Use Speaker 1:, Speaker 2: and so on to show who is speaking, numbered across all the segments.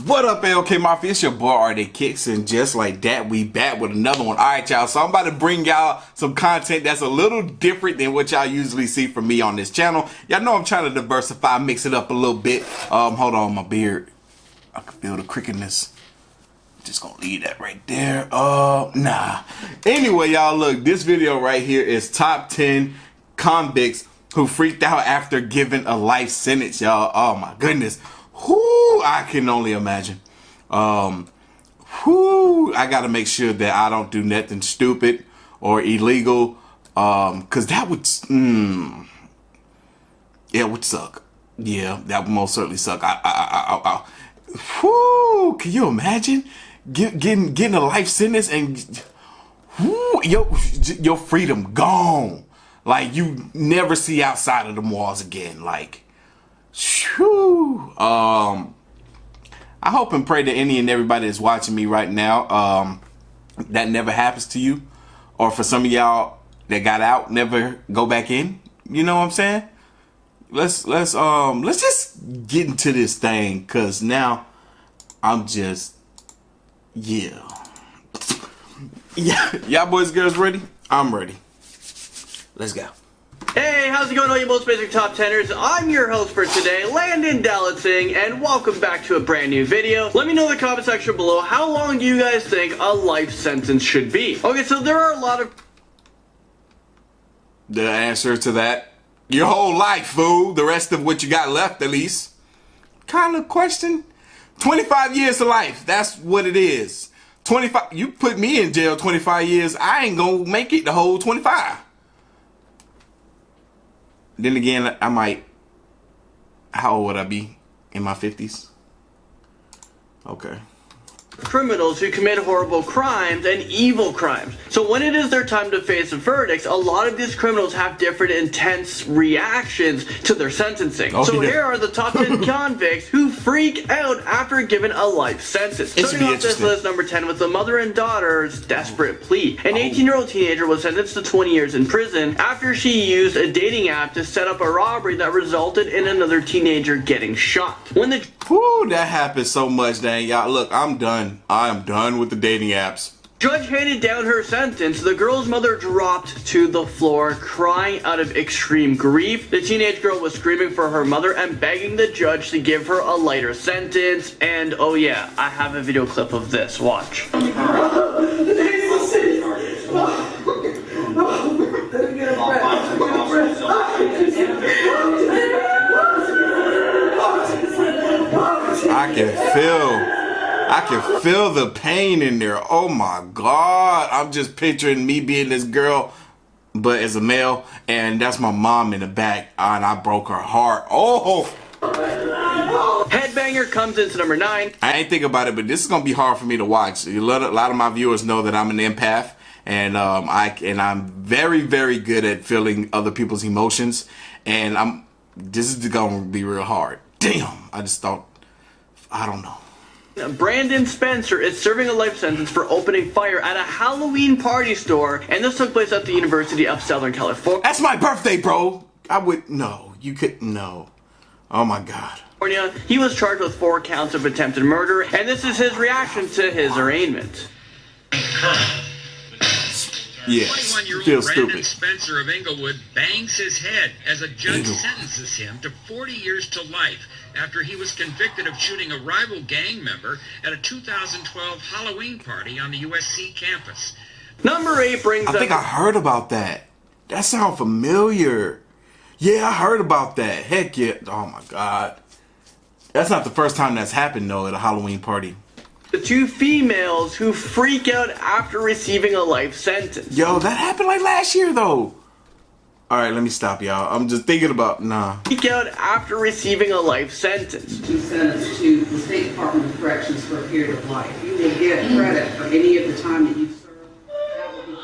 Speaker 1: What up, LK Mafia? It's your boy RD Kicks, and just like that, we back with another one. Alright, y'all, so I'm about to bring y'all some content that's a little different than what y'all usually see from me on this channel. Y'all know I'm trying to diversify, mix it up a little bit. Hold on, my beard. I can feel the crickedness. Just gonna leave that right there. Nah. Anyway, y'all, look, this video right here is top 10 convicts who freaked out after giving a life sentence, y'all. Oh my goodness. Whoo, I can only imagine. I gotta make sure that I don't do nothing stupid or illegal, cause that would, yeah, it would suck. Yeah, that would most certainly suck. Whoo, can you imagine getting a life sentence and whoo, your freedom gone? Like you never see outside of them walls again. Like. Whew. I hope and pray that any and everybody that's watching me right now, that never happens to you, or for some of y'all that got out, never go back in. You know what I'm saying? Let's just get into this thing, cause now I'm just y'all boys and girls ready? I'm ready. Let's go.
Speaker 2: Hey, how's it going, all you most basic top teners? I'm your host for today, Landon Dallatsing, and welcome back to a brand new video. Let me know in the comment section below, how long do you guys think a life sentence should be? Okay, so there are a lot of...
Speaker 1: The answer to that, your whole life, fool. The rest of what you got left, at least. Kind of question. 25 years to life, that's what it is. 25, you put me in jail 25 years, I ain't gonna make it the whole 25. Then again, I might. How old would I be? In my 50s? Okay.
Speaker 2: Criminals who commit horrible crimes and evil crimes. So when it is their time to face verdicts, a lot of these criminals have different intense reactions to their sentencing.
Speaker 1: Oh,
Speaker 2: so
Speaker 1: yeah.
Speaker 2: here are the top 10 convicts who freak out after given a life sentence. Starting off this list, number 10, with the mother and daughter's desperate plea. An 18-year-old teenager was sentenced to 20 years in prison after she used a dating app to set up a robbery that resulted in another teenager getting shot. When the
Speaker 1: Whew, that happens so much, dang y'all. Look, I'm done. I am done with the dating apps.
Speaker 2: judge handed down her sentence, the girl's mother dropped to the floor, crying out of extreme grief. The teenage girl was screaming for her mother and begging the judge to give her a lighter sentence. And oh yeah, I have a video clip of this. Watch.
Speaker 1: I can feel the pain in there. Oh my God. I'm just picturing me being this girl, but as a male, and that's my mom in the back, and I broke her heart. Oh!
Speaker 2: Headbanger comes into number 9.
Speaker 1: I ain't think about it, but this is gonna be hard for me to watch. A lot of my viewers know that I'm an empath, and I'm very, very good at feeling other people's emotions, and this is gonna be real hard. Damn, I just thought, I don't know.
Speaker 2: Brandon Spencer is serving a life sentence for opening fire at a Halloween party store, and this took place at the University of Southern California.
Speaker 1: That's my birthday, bro. No. Oh my God.
Speaker 2: He was charged with 4 counts of attempted murder, and this is his reaction to his arraignment.
Speaker 1: Yes,
Speaker 3: 21-year-old Brandon Spencer of Inglewood bangs his head as a judge sentences him to 40 years to life after he was convicted of shooting a rival gang member at a 2012 Halloween party on the USC campus.
Speaker 2: Number 8 brings
Speaker 1: I think I heard about that. That sounds familiar. Yeah, I heard about that. Heck yeah. Oh my God. That's not the first time that's happened though at a Halloween party.
Speaker 2: The 2 females who freak out after receiving a life sentence.
Speaker 1: Yo, that happened like last year though. Alright, let me stop y'all. I'm just thinking about,
Speaker 2: Freak out after receiving a life sentence.
Speaker 4: To be sentenced to the State Department of Corrections for a period of life. You will get credit for any of the time that you've served. That will be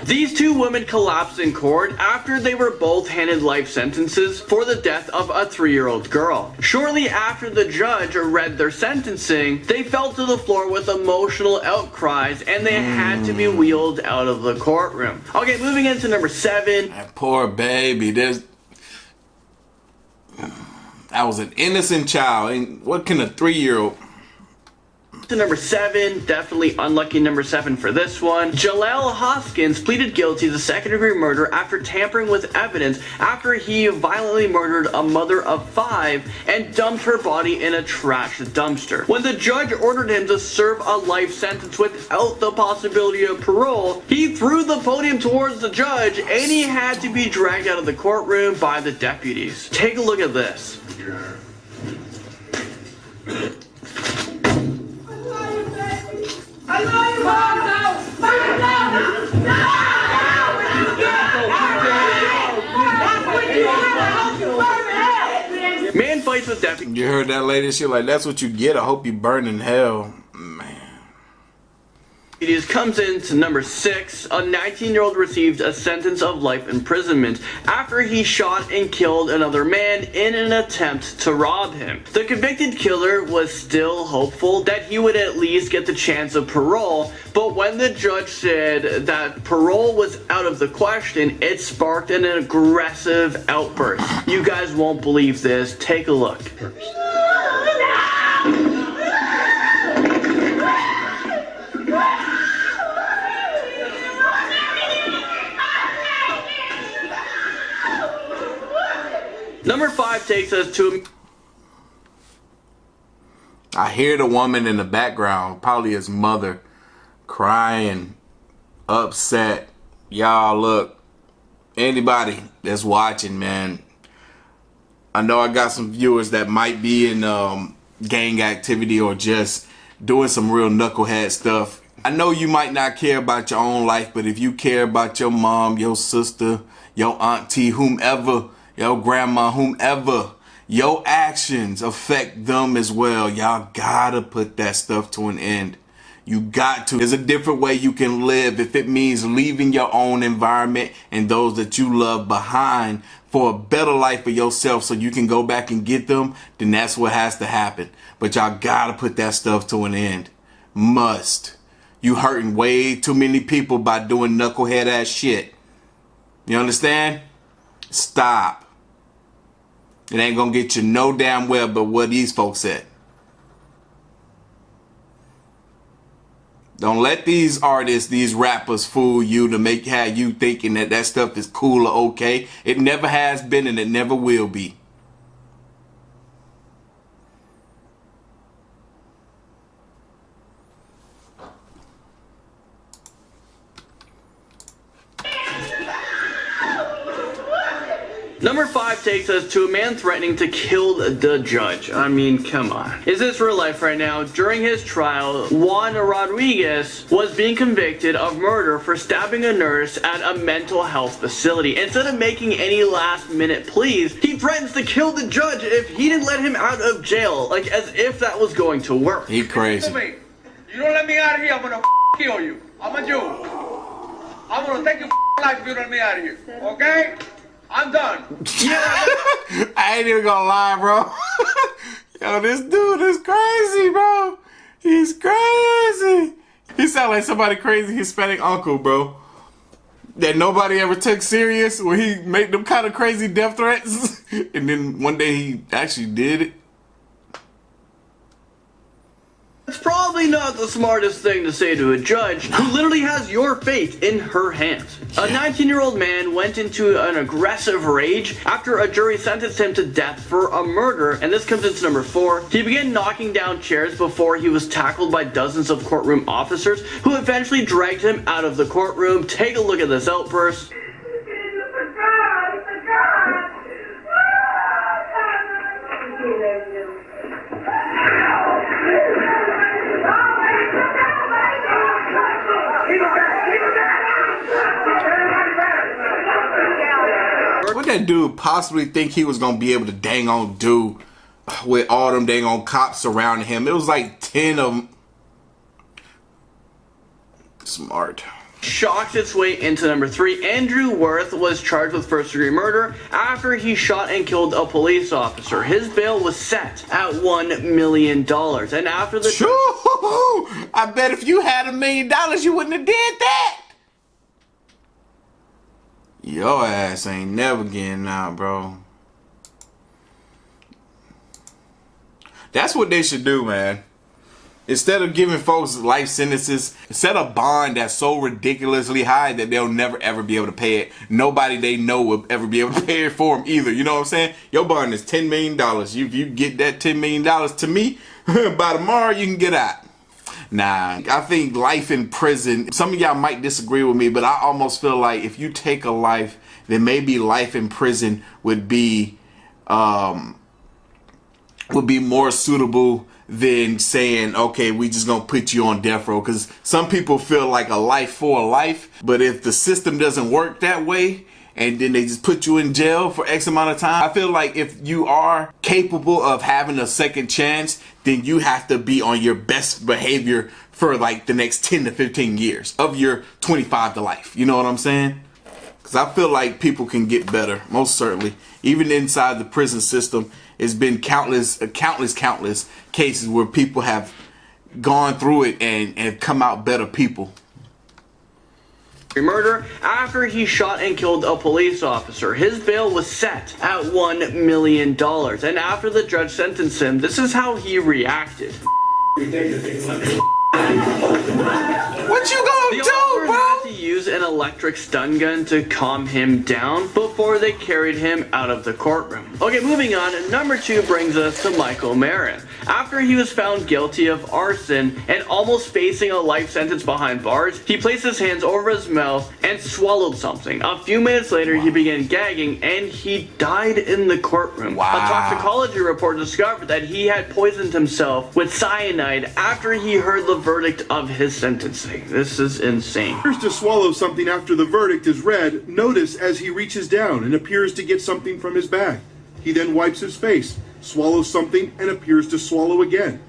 Speaker 2: These 2 women collapsed in court after they were both handed life sentences for the death of a 3-year-old girl. Shortly after the judge read their sentencing, they fell to the floor with emotional outcries and they had to be wheeled out of the courtroom. Okay, moving into number 7.
Speaker 1: that poor baby. That was an innocent child. And what can a 3-year-old...
Speaker 2: To number 7, definitely unlucky number 7 for this one. Jaleel Hoskins pleaded guilty to second-degree murder after tampering with evidence after he violently murdered a mother of 5 and dumped her body in a trash dumpster. When the judge ordered him to serve a life sentence without the possibility of parole, he threw the podium towards the judge and he had to be dragged out of the courtroom by the deputies. Take a look at this. Man fights with deputies.
Speaker 1: You heard that lady? She like, that's what you get. I hope you burn in hell. Man.
Speaker 2: It comes into number 6. A 19-year-old received a sentence of life imprisonment after he shot and killed another man in an attempt to rob him. The convicted killer was still hopeful that he would at least get the chance of parole, but when the judge said that parole was out of the question, it sparked an aggressive outburst. You guys won't believe this. Take a look. Number 5 takes us to...
Speaker 1: I hear the woman in the background, probably his mother, crying, upset. Y'all, look, anybody that's watching, man, I know I got some viewers that might be in gang activity or just doing some real knucklehead stuff. I know you might not care about your own life, but if you care about your mom, your sister, your auntie, whomever, your grandma, whomever, your actions affect them as well. Y'all gotta put that stuff to an end. You got to. There's a different way you can live. If it means leaving your own environment and those that you love behind for a better life for yourself so you can go back and get them, then that's what has to happen. But y'all gotta put that stuff to an end. Must. You hurting way too many people by doing knucklehead ass shit. You understand? Stop. It ain't gonna get you no damn well but where these folks said. Don't let these artists, these rappers fool you to make have you thinking that that stuff is cool or okay. It never has been and it never will be.
Speaker 2: Number 5 takes us to a man threatening to kill the judge. I mean, come on. Is this real life right now? During his trial, Juan Rodriguez was being convicted of murder for stabbing a nurse at a mental health facility. Instead of making any last-minute pleas, he threatens to kill the judge if he didn't let him out of jail, like as if that was going to work.
Speaker 1: He crazy.
Speaker 5: You don't let me out of here, I'm gonna kill you. I'm a Jew. I'm gonna take your life if you don't let me out of here. Okay? I'm done.
Speaker 2: Yeah.
Speaker 1: I ain't even gonna lie, bro. Yo, this dude is crazy, bro. He's crazy. He sound like somebody crazy Hispanic uncle, bro. That nobody ever took serious when he made them kind of crazy death threats. And then one day he actually did it.
Speaker 2: It's probably not the smartest thing to say to a judge who literally has your fate in her hands. A 19-year-old man went into an aggressive rage after a jury sentenced him to death for a murder, and this comes into number 4. He began knocking down chairs before he was tackled by dozens of courtroom officers who eventually dragged him out of the courtroom. Take a look at this outburst.
Speaker 1: What that dude possibly think he was gonna be able to dang on do with all them dang on cops surrounding him? It was like 10 of them. Smart.
Speaker 2: Shocks its way into number 3. Andrew Worth was charged with first-degree murder after he shot and killed a police officer. His bail was set at $1 million. And after the...
Speaker 1: I bet if you had $1 million, you wouldn't have did that. Your ass ain't never getting out, bro. That's what they should do, man. Instead of giving folks life sentences, set a bond that's so ridiculously high that they'll never ever be able to pay it. Nobody they know will ever be able to pay it for them either. You know what I'm saying? Your bond is $10 million. If you get that $10 million to me, by tomorrow you can get out. Nah, I think life in prison, some of y'all might disagree with me, but I almost feel like if you take a life, then maybe life in prison would be more suitable than saying, okay, we just gonna put you on death row. Because some people feel like a life for a life, but if the system doesn't work that way and then they just put you in jail for X amount of time, I feel like if you are capable of having a second chance, then you have to be on your best behavior for like the next 10 to 15 years of your 25 to life. You know what I'm saying? Because I feel like people can get better, most certainly. Even inside the prison system, it's been countless cases where people have gone through it and come out better people.
Speaker 2: Murder after he shot and killed a police officer. His bail was set at $1 million. And after the judge sentenced him, this is how he reacted.
Speaker 1: What you gonna do, bro?
Speaker 2: Had to use an electric stun gun to calm him down before they carried him out of the courtroom. Okay, moving on. Number 2 brings us to Michael Marin. After he was found guilty of arson and almost facing a life sentence behind bars, he placed his hands over his mouth and swallowed something. A few minutes later, he began gagging and he died in the courtroom.
Speaker 1: Wow.
Speaker 2: A toxicology report discovered that he had poisoned himself with cyanide after he heard the verdict of his sentencing. This is insane.
Speaker 6: Appears to swallow something after the verdict is read. Notice as he reaches down and appears to get something from his bag. He then wipes his face, swallows something, and appears to swallow again.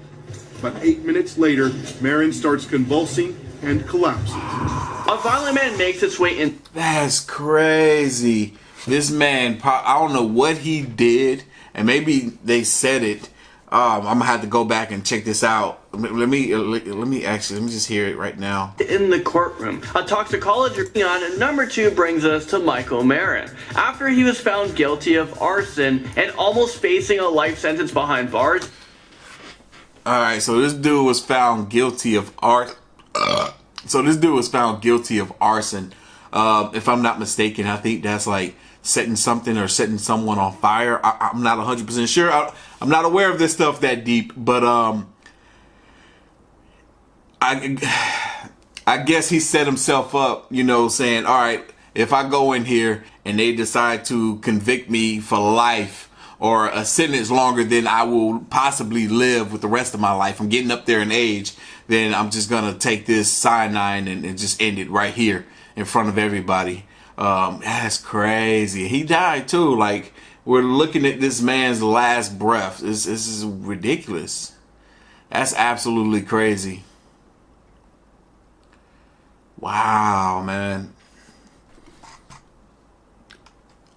Speaker 6: But 8 minutes later, Marin starts convulsing and collapses.
Speaker 2: A violent man makes his way in.
Speaker 1: That's crazy. This man, I don't know what he did, and maybe they said it. I'm gonna have to go back and check this out. Let me just hear it right now.
Speaker 2: In the courtroom. A toxicology on number 2 brings us to Michael Marin. After he was found guilty of arson and almost facing a life sentence behind bars.
Speaker 1: Alright, so this dude was found guilty of arson. If I'm not mistaken, I think that's like setting something or setting someone on fire. I'm not 100% sure. I'm not aware of this stuff that deep, but I guess he set himself up, you know, saying, all right, if I go in here and they decide to convict me for life or a sentence longer than I will possibly live with the rest of my life, I'm getting up there in age, then I'm just gonna take this cyanide and just end it right here in front of everybody. That's crazy. He died too. Like, we're looking at this man's last breath. This is ridiculous. That's absolutely crazy. Wow, man.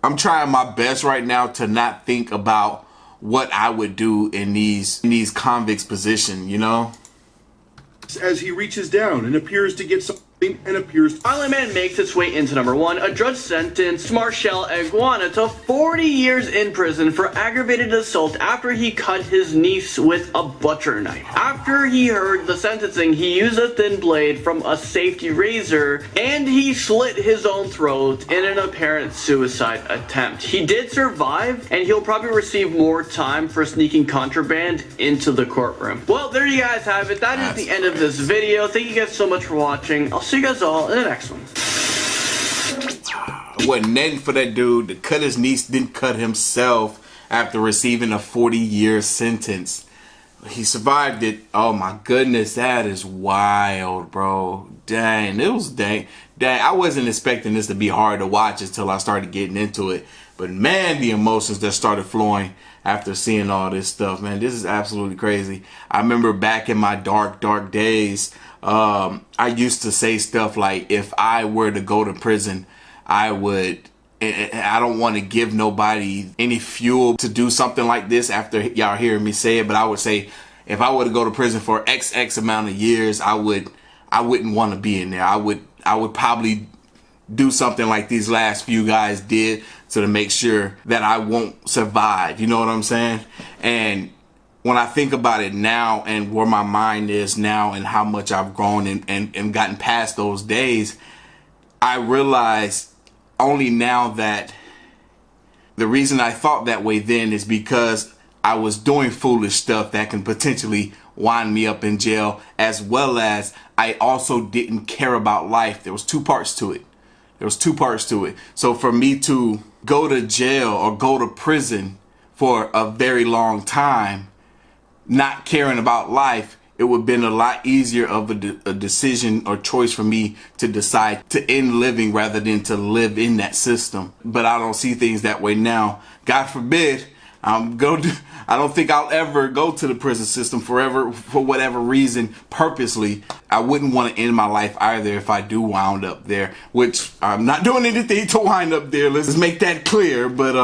Speaker 1: I'm trying my best right now to not think about what I would do in these convicts' position, you know?
Speaker 6: As he reaches down and appears to get something and appears.
Speaker 2: Violent man makes its way into number 1. A judge sentenced Marshall Iguana to 40 years in prison for aggravated assault after he cut his niece with a butcher knife. After he heard the sentencing, he used a thin blade from a safety razor and he slit his own throat in an apparent suicide attempt. He did survive and he'll probably receive more time for sneaking contraband into the courtroom. Well, there you guys have it. That is the end of this video. Thank you guys so much for watching. I'll see you guys all in the next one.
Speaker 1: It wasn't nothing for that dude to cut his niece, didn't cut himself after receiving a 40-year sentence. He survived it. Oh my goodness, that is wild, bro. Dang, it was dang. I wasn't expecting this to be hard to watch until I started getting into it. But man, the emotions that started flowing after seeing all this stuff, man, this is absolutely crazy. I remember back in my dark days, I used to say stuff like, if I were to go to prison, I don't want to give nobody any fuel to do something like this after y'all hearing me say it, but I would say, if I were to go to prison for X amount of years, I wouldn't want to be in there. I would probably do something like these last few guys did to make sure that I won't survive. You know what I'm saying? And when I think about it now and where my mind is now and how much I've grown and gotten past those days, I realize only now that the reason I thought that way then is because I was doing foolish stuff that can potentially wind me up in jail, as well as I also didn't care about life. There was two parts to it. So for me to go to jail or go to prison for a very long time, not caring about life, it would have been a lot easier of a decision or choice for me to decide to end living rather than to live in that system. But I don't see things that way now. God forbid I don't think I'll ever go to the prison system forever for whatever reason purposely. I wouldn't want to end my life either if I do wind up there, which I'm not doing anything to wind up there. Let's make that clear. But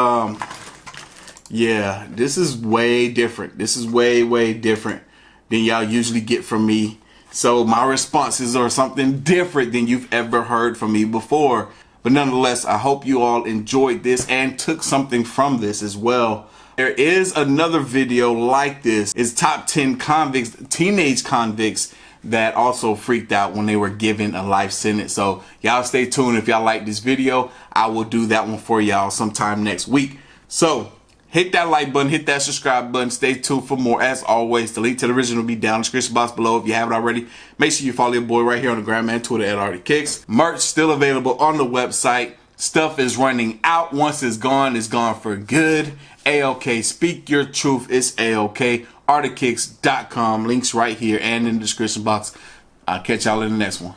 Speaker 1: yeah, this is way different. This is way different than y'all usually get from me. So my responses are something different than you've ever heard from me before. But nonetheless, I hope you all enjoyed this and took something from this as well. There is another video like this. It's top 10 convicts, teenage convicts that also freaked out when they were given a life sentence. So y'all stay tuned. If y'all like this video, I will do that one for y'all sometime next week. So hit that like button, hit that subscribe button. Stay tuned for more. As always, the link to the original will be down in the description box below. If you haven't already, make sure you follow your boy right here on the gram and Twitter at Artie-Kicks. Merch still available on the website. Stuff is running out. Once it's gone for good. A-OK. Speak your truth. It's A-OK. Artie-Kicks.com. Links right here and in the description box. I'll catch y'all in the next one.